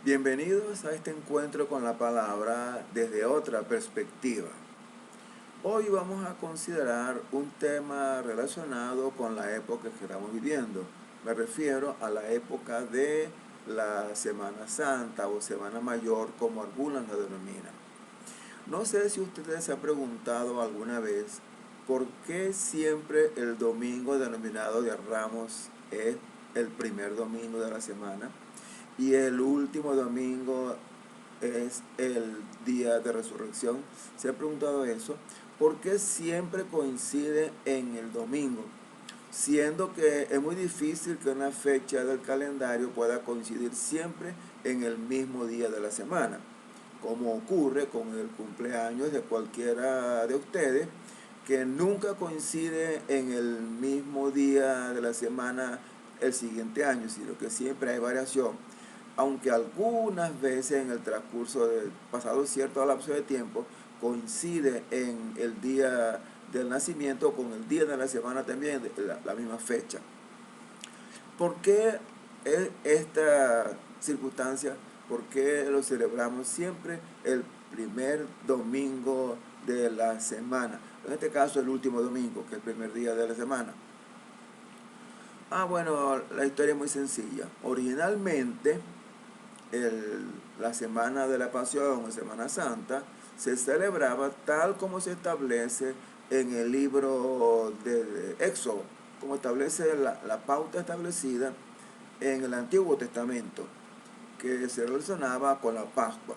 Bienvenidos a este encuentro con la palabra desde otra perspectiva. Hoy vamos a considerar un tema relacionado con la época que estamos viviendo. Me refiero a la época de la Semana Santa o Semana Mayor, como algunos la denominan. No sé si ustedes se han preguntado alguna vez por qué siempre el domingo denominado de Ramos es el primer domingo de la semana y el último domingo es el día de resurrección. ¿Se ha preguntado eso? ¿Por qué siempre coincide en el domingo? Siendo que es muy difícil que una fecha del calendario pueda coincidir siempre en el mismo día de la semana, como ocurre con el cumpleaños de cualquiera de ustedes, que nunca coincide en el mismo día de la semana el siguiente año, sino que siempre hay variación, aunque algunas veces en el transcurso del pasado cierto lapso de tiempo coincide en el día del nacimiento con el día de la semana también, la misma fecha. ¿Por qué esta circunstancia? ¿Por qué lo celebramos siempre el primer domingo de la semana? En este caso el último domingo, que es el primer día de la semana. Bueno, la historia es muy sencilla. Originalmente, la Semana de la Pasión o Semana Santa se celebraba tal como se establece en el libro de Éxodo, como establece la pauta establecida en el Antiguo Testamento, que se relacionaba con la Pascua.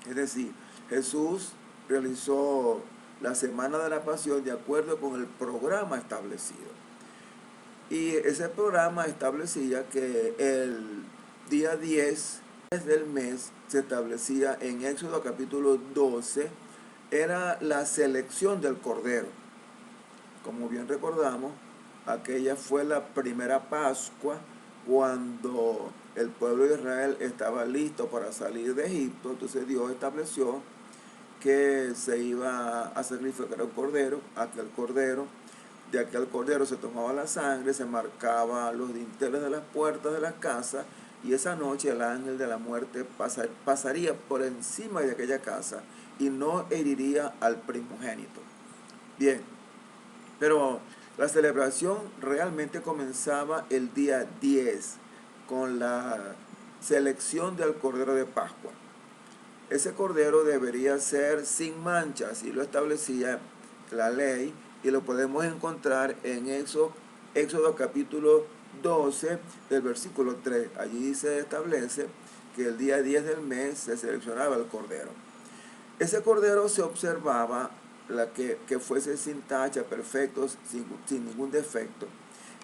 Es decir, Jesús realizó la Semana de la Pasión de acuerdo con el programa establecido. Y ese programa establecía que el día 10 del mes se establecía en Éxodo capítulo 12, era la selección del Cordero. Como bien recordamos, aquella fue la primera Pascua cuando el pueblo de Israel estaba listo para salir de Egipto. Entonces Dios estableció que se iba a sacrificar un cordero, de aquel cordero se tomaba la sangre, se marcaba los dinteles de las puertas de las casas, y esa noche el ángel de la muerte pasaría por encima de aquella casa y no heriría al primogénito. Bien, pero la celebración realmente comenzaba el día 10 con la selección del Cordero de Pascua. Ese cordero debería ser sin mancha, así lo establecía la ley, y lo podemos encontrar en Éxodo capítulo 12 del versículo 3. Allí se establece que el día 10 del mes se seleccionaba el cordero. Ese cordero se observaba que fuese sin tacha, perfecto, sin ningún defecto.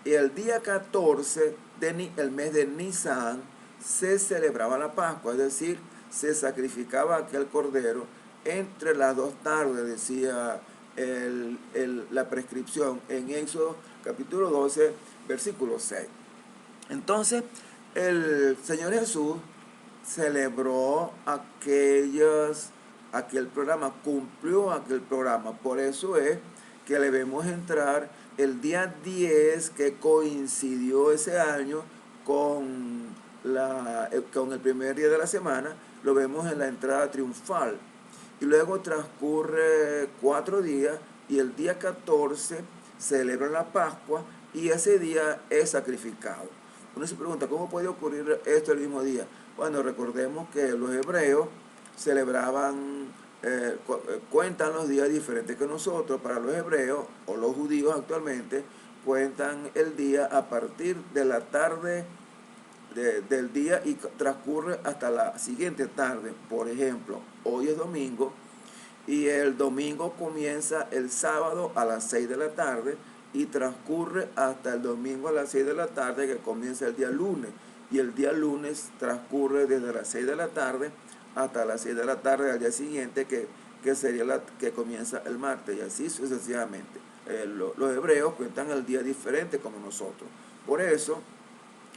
Y el día 14 del mes de Nisan se celebraba la Pascua, es decir, se sacrificaba aquel cordero entre las 2 tardes, decía la prescripción en Éxodo capítulo 12, versículo 6. Entonces, el Señor Jesús celebró aquel programa, cumplió aquel programa. Por eso es que le vemos entrar el día 10, que coincidió ese año con el primer día de la semana, lo vemos en la entrada triunfal. Y luego transcurre 4 días y el día 14 celebra la Pascua y ese día es sacrificado. Uno se pregunta, ¿cómo puede ocurrir esto el mismo día? Bueno, recordemos que los hebreos celebraban, cuentan los días diferentes que nosotros. Para los hebreos o los judíos actualmente cuentan el día a partir de la tarde del día y transcurre hasta la siguiente tarde. Por ejemplo, hoy es domingo y el domingo comienza el sábado a las 6 de la tarde y transcurre hasta el domingo a las 6 de la tarde, que comienza el día lunes, y el día lunes transcurre desde las 6 de la tarde hasta las 6 de la tarde al día siguiente, que sería que comienza el martes, y así sucesivamente. Los hebreos cuentan el día diferente como nosotros. Por eso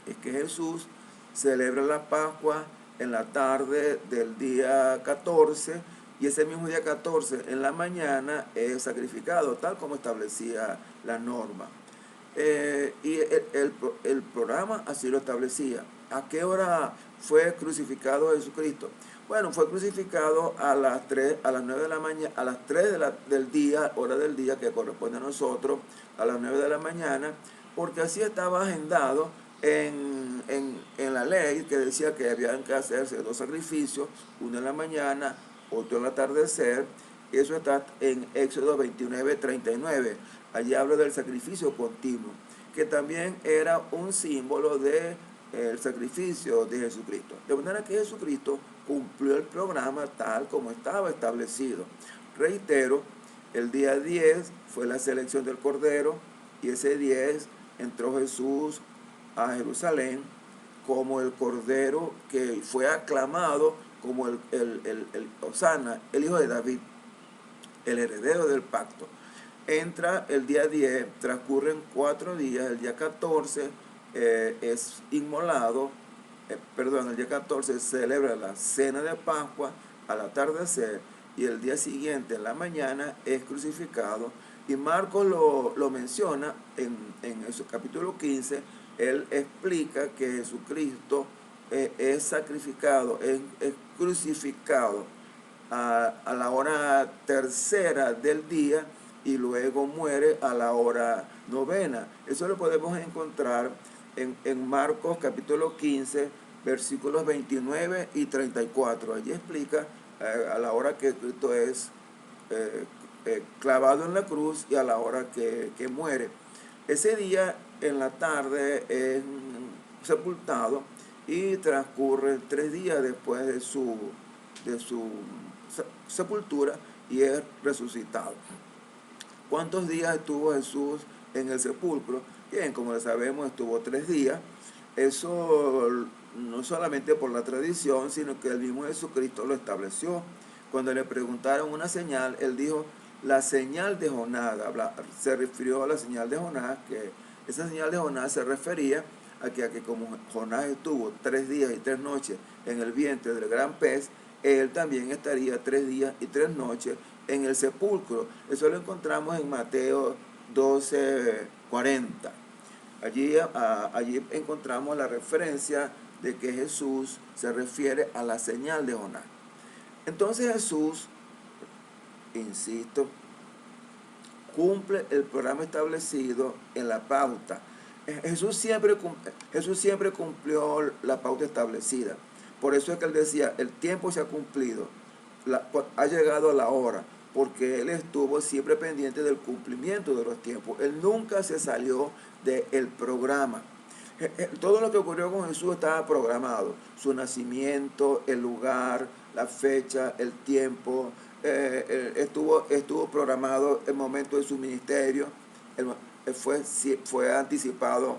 es que Jesús celebra la Pascua en la tarde del día 14, y ese mismo día 14 en la mañana es sacrificado, tal como establecía la norma. Y el programa así lo establecía. ¿A qué hora fue crucificado Jesucristo? Bueno, fue crucificado a las 3, a las 9 de la mañana, a las 3 del día, hora del día que corresponde a nosotros, a las 9 de la mañana, porque así estaba agendado en la ley, que decía que habían que hacerse 2 sacrificios, uno en la mañana, otro en el atardecer. Eso está en Éxodo 29:39. Allí habla del sacrificio continuo, que también era un símbolo de el sacrificio de Jesucristo. De manera que Jesucristo cumplió el programa tal como estaba establecido. Reitero, el día 10 fue la selección del Cordero, y ese 10 entró Jesús a Jerusalén como el Cordero que fue aclamado como el Osana, el hijo de David, el heredero del pacto. Entra el día 10, transcurren 4 días, el día 14 es inmolado, el día 14 se celebra la cena de Pascua al atardecer, y el día siguiente en la mañana es crucificado. Y Marcos lo menciona en su capítulo 15. Él explica que Jesucristo es sacrificado, es crucificado a la hora tercera del día, y luego muere a la hora novena. Eso lo podemos encontrar en Marcos capítulo 15, versículos 29 y 34. Allí explica a la hora que Cristo es clavado en la cruz y a la hora que muere. Ese día en la tarde es sepultado, y transcurren 3 días después de su sepultura, y es resucitado. ¿Cuántos días estuvo Jesús en el sepulcro? Bien, como lo sabemos, estuvo 3 días. Eso no solamente por la tradición, sino que el mismo Jesucristo lo estableció. Cuando le preguntaron una señal, él dijo, la señal de Jonás. Se refirió a la señal de Jonás, que esa señal de Jonás se refería a que como Jonás estuvo 3 días y 3 noches en el vientre del gran pez, él también estaría 3 días y 3 noches en el sepulcro. Eso lo encontramos en Mateo 12:40. Allí encontramos la referencia de que Jesús se refiere a la señal de Jonás. Entonces Jesús, insisto, cumple el programa establecido en la pauta. Jesús siempre cumplió la pauta establecida. Por eso es que él decía, el tiempo se ha cumplido, ha llegado la hora, porque él estuvo siempre pendiente del cumplimiento de los tiempos. Él nunca se salió del programa. Todo lo que ocurrió con Jesús estaba programado. Su nacimiento, el lugar, la fecha, el tiempo. Estuvo programado el momento de su ministerio. Fue anticipado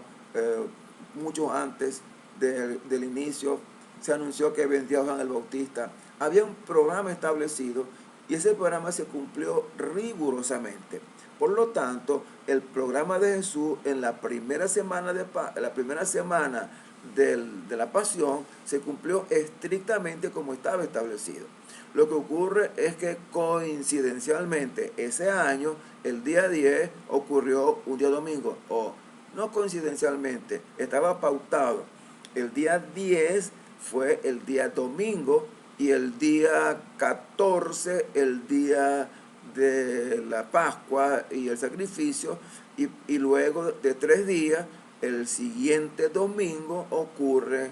mucho antes del inicio. Se anunció que vendría Juan el Bautista. Había un programa establecido, y ese programa se cumplió rigurosamente. Por lo tanto, el programa de Jesús en la primera semana de la pasión se cumplió estrictamente como estaba establecido. Lo que ocurre es que coincidencialmente ese año, el día 10 ocurrió un día domingo, o no coincidencialmente, estaba pautado. El día 10 fue el día domingo, y el día 14 el día de la Pascua y el sacrificio, y luego de 3 días, el siguiente domingo, ocurre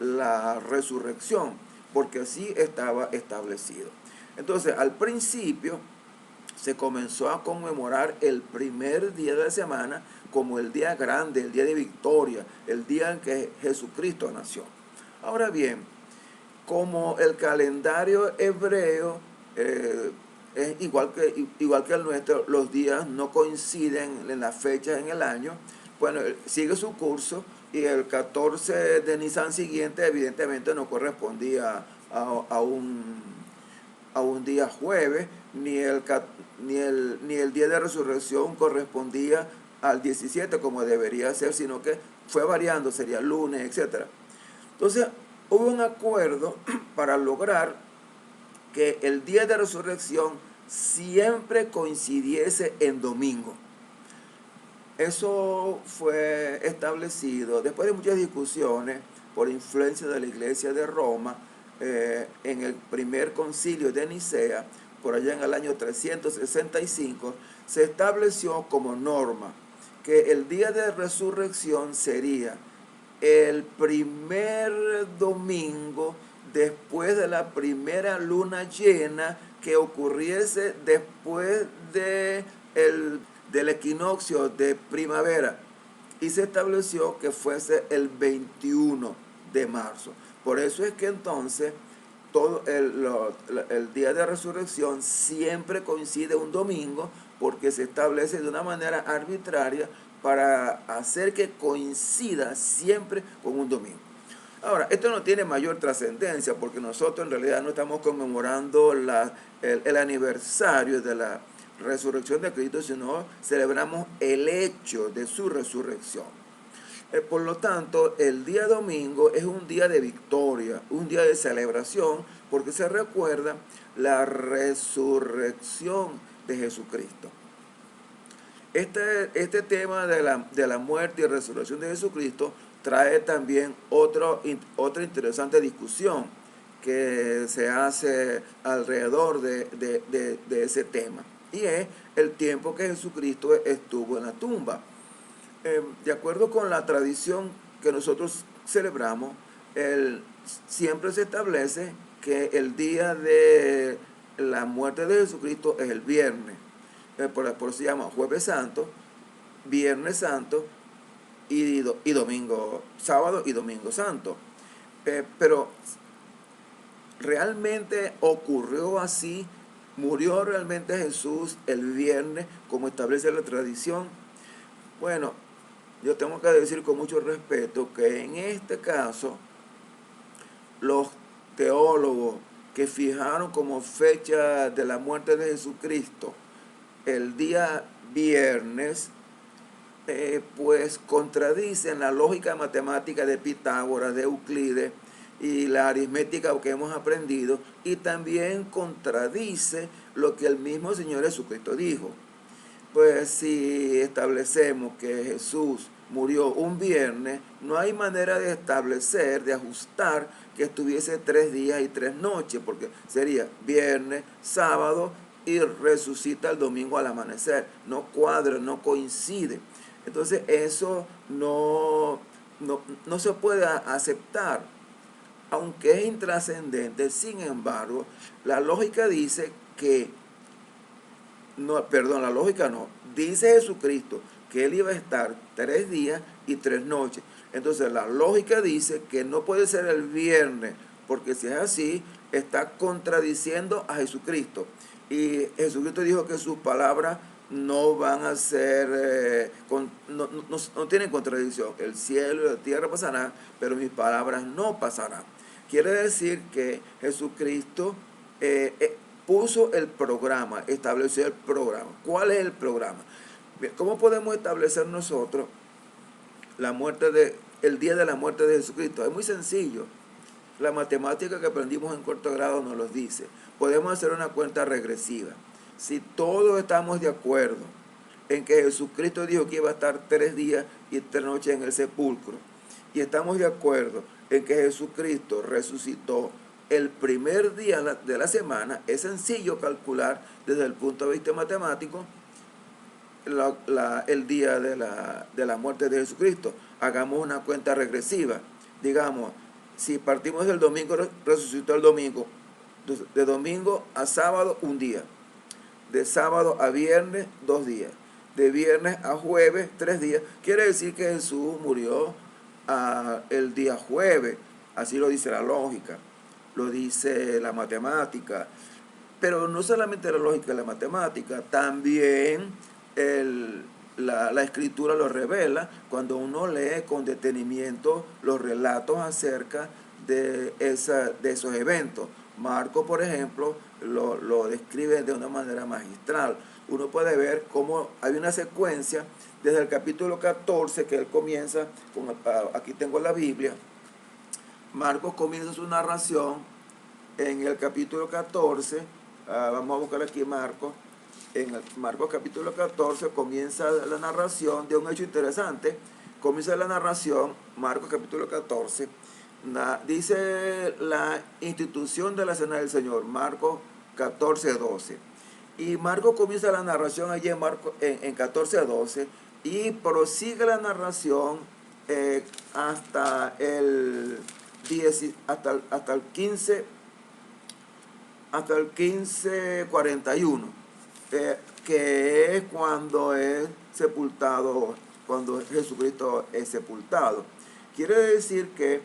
la resurrección, porque así estaba establecido. Entonces, al principio se comenzó a conmemorar el primer día de la semana como el día grande, el día de victoria, el día en que Jesucristo nació. Ahora bien, como el calendario hebreo es igual que el nuestro, los días no coinciden en las fechas en el año, bueno, sigue su curso, y el 14 de Nisan siguiente evidentemente no correspondía a un día jueves, ni el día de resurrección correspondía al 17 como debería ser, sino que fue variando, sería lunes, etc. Entonces, hubo un acuerdo para lograr que el día de resurrección siempre coincidiese en domingo. Eso fue establecido después de muchas discusiones por influencia de la Iglesia de Roma, en el primer concilio de Nicea, por allá en el año 365, se estableció como norma que el día de resurrección sería el primer domingo después de la primera luna llena que ocurriese después del equinoccio de primavera, y se estableció que fuese el 21 de marzo. Por eso es que entonces todo el día de resurrección siempre coincide un domingo, porque se establece de una manera arbitraria para hacer que coincida siempre con un domingo. Ahora, esto no tiene mayor trascendencia, porque nosotros en realidad no estamos conmemorando el aniversario de la resurrección de Cristo, sino celebramos el hecho de su resurrección. Por lo tanto, el día domingo es un día de victoria, un día de celebración, porque se recuerda la resurrección de Jesucristo. Este tema de la muerte y resurrección de Jesucristo trae también otra interesante discusión que se hace alrededor de ese tema, y es el tiempo que Jesucristo estuvo en la tumba. De acuerdo con la tradición que nosotros celebramos, siempre se establece que el día de la muerte de Jesucristo es el viernes. Por eso se llama Jueves Santo, Viernes Santo y domingo, sábado y domingo santo. Pero realmente ocurrió así, murió realmente Jesús el viernes como establece la tradición. Bueno, yo tengo que decir con mucho respeto que en este caso los teólogos que fijaron como fecha de la muerte de Jesucristo el día viernes, pues contradicen la lógica matemática de Pitágoras, de Euclides y la aritmética que hemos aprendido, y también contradice lo que el mismo Señor Jesucristo dijo. Pues si establecemos que Jesús murió un viernes, no hay manera de establecer, de ajustar que estuviese 3 días y 3 noches, porque sería viernes, sábado y resucita el domingo al amanecer. No cuadra, no coincide. Entonces eso no se puede aceptar, aunque es intrascendente. Sin embargo, la lógica dice que la lógica no. Dice Jesucristo que Él iba a estar 3 días y 3 noches. Entonces la lógica dice que no puede ser el viernes, porque si es así, está contradiciendo a Jesucristo. Y Jesucristo dijo que sus palabras no van a ser, no tienen contradicción. El cielo y la tierra pasarán, pero mis palabras no pasarán. Quiere decir que Jesucristo puso el programa, estableció el programa. ¿Cuál es el programa? ¿Cómo podemos establecer nosotros el día de la muerte de Jesucristo? Es muy sencillo. La matemática que aprendimos en cuarto grado nos lo dice. Podemos hacer una cuenta regresiva. Si todos estamos de acuerdo en que Jesucristo dijo que iba a estar 3 días y 3 noches en el sepulcro, y estamos de acuerdo en que Jesucristo resucitó el primer día de la semana, es sencillo calcular desde el punto de vista matemático el día de la muerte de Jesucristo. Hagamos una cuenta regresiva. Digamos, si partimos del domingo, resucitó el domingo. Entonces, de domingo a sábado, un día. De sábado a viernes, 2 días. De viernes a jueves, 3 días. Quiere decir que Jesús murió el día jueves. Así lo dice la lógica, lo dice la matemática. Pero no solamente la lógica y la matemática, también la escritura lo revela cuando uno lee con detenimiento los relatos acerca de esos eventos. Marco, por ejemplo, lo describe de una manera magistral. Uno puede ver cómo hay una secuencia desde el capítulo 14 que él comienza, aquí tengo la Biblia. Marcos comienza su narración en el capítulo 14, vamos a buscar aquí Marcos. En Marcos capítulo 14 comienza la narración de un hecho interesante. Comienza la narración, Marcos capítulo 14, dice la institución de la Cena del Señor, Marcos 14:12. Y Marcos comienza la narración allí en 14:12 y prosigue la narración hasta el 10, hasta el 15:41, que es cuando es sepultado, cuando Jesucristo es sepultado. Quiere decir que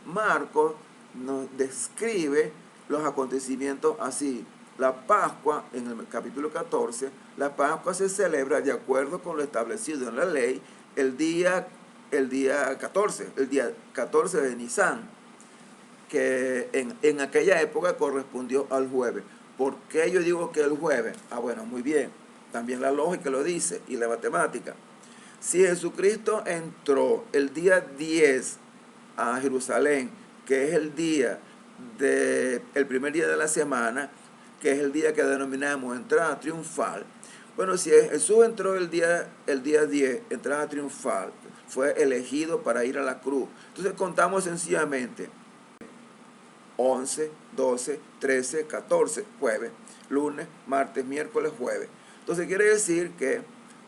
Marcos nos describe los acontecimientos así. La Pascua, en el capítulo 14, la Pascua se celebra de acuerdo con lo establecido en la ley el día 14, el día 14 de Nisan, que en aquella época correspondió al jueves. ¿Por qué yo digo que el jueves? Bueno, muy bien, también la lógica lo dice y la matemática. Si Jesucristo entró el día 10 a Jerusalén, que es el primer día de la semana, que es el día que denominamos entrada triunfal. Bueno, si Jesús entró el día 10, entrada triunfal, fue elegido para ir a la cruz. Entonces contamos sencillamente 11, 12, 13, 14, jueves, lunes, martes, miércoles, jueves. Entonces quiere decir que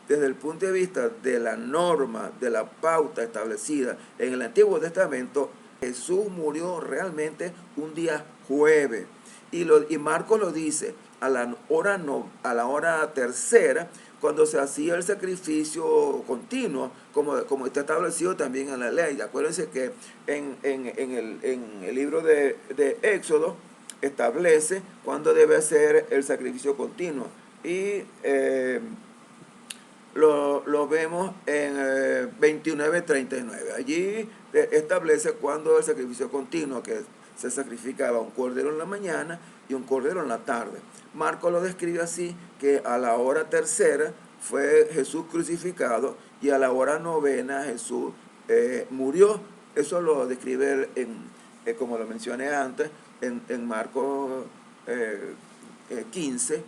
desde el punto de vista de la norma, de la pauta establecida en el Antiguo Testamento, Jesús murió realmente un día jueves. Y Marcos lo dice a la hora tercera, cuando se hacía el sacrificio continuo, como está establecido también en la ley. Acuérdense que en el libro de Éxodo establece cuándo debe ser el sacrificio continuo. Y lo vemos en 29:39. Allí establece cuándo el sacrificio continuo, que se sacrificaba un cordero en la mañana y un cordero en la tarde. Marcos lo describe así, que a la hora tercera fue Jesús crucificado y a la hora novena Jesús murió. Eso lo describe como lo mencioné antes, en Marcos 15,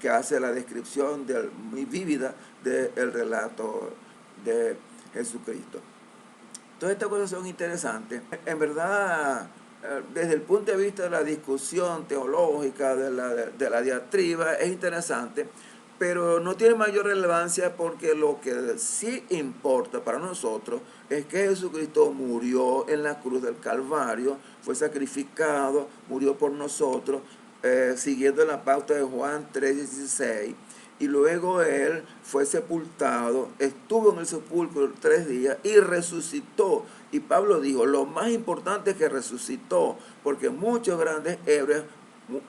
que hace la descripción muy vívida del relato de Jesucristo. Todas estas cosas son interesantes. En verdad, desde el punto de vista de la discusión teológica, de la diatriba, es interesante, pero no tiene mayor relevancia, porque lo que sí importa para nosotros es que Jesucristo murió en la cruz del Calvario, fue sacrificado, murió por nosotros, siguiendo la pauta de Juan 3:16, y luego él fue sepultado, estuvo en el sepulcro 3 días y resucitó. Y Pablo dijo, lo más importante es que resucitó, porque muchos grandes hebreos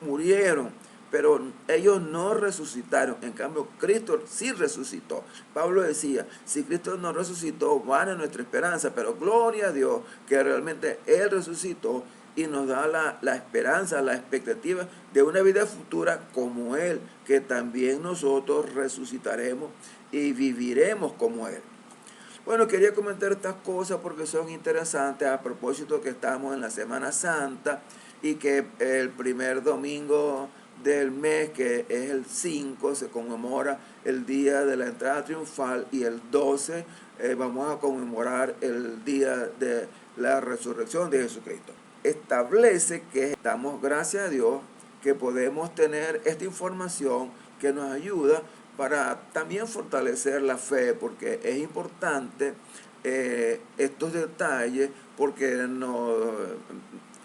murieron, pero ellos no resucitaron. En cambio, Cristo sí resucitó. Pablo decía, si Cristo no resucitó, vana es nuestra esperanza, pero gloria a Dios que realmente Él resucitó y nos da la esperanza, la expectativa de una vida futura como Él, que también nosotros resucitaremos y viviremos como Él. Bueno, quería comentar estas cosas porque son interesantes, a propósito que estamos en la Semana Santa y que el primer domingo del mes, que es el 5, se conmemora el día de la entrada triunfal, y el 12 vamos a conmemorar el día de la resurrección de Jesucristo. Establece que estamos, gracias a Dios, que podemos tener esta información que nos ayuda para también fortalecer la fe, porque es importante estos detalles, porque nos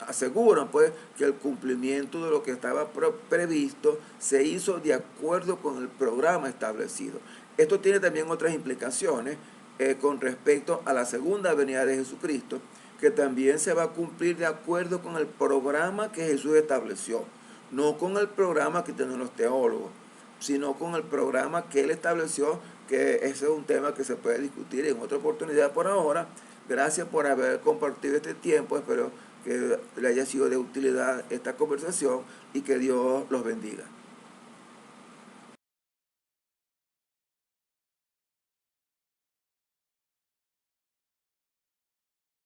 aseguran pues que el cumplimiento de lo que estaba previsto se hizo de acuerdo con el programa establecido. Esto tiene también otras implicaciones con respecto a la segunda venida de Jesucristo, que también se va a cumplir de acuerdo con el programa que Jesús estableció, no con el programa que tienen los teólogos, sino con el programa que Él estableció, que ese es un tema que se puede discutir en otra oportunidad. Por ahora, gracias por haber compartido este tiempo, espero que le haya sido de utilidad esta conversación y que Dios los bendiga.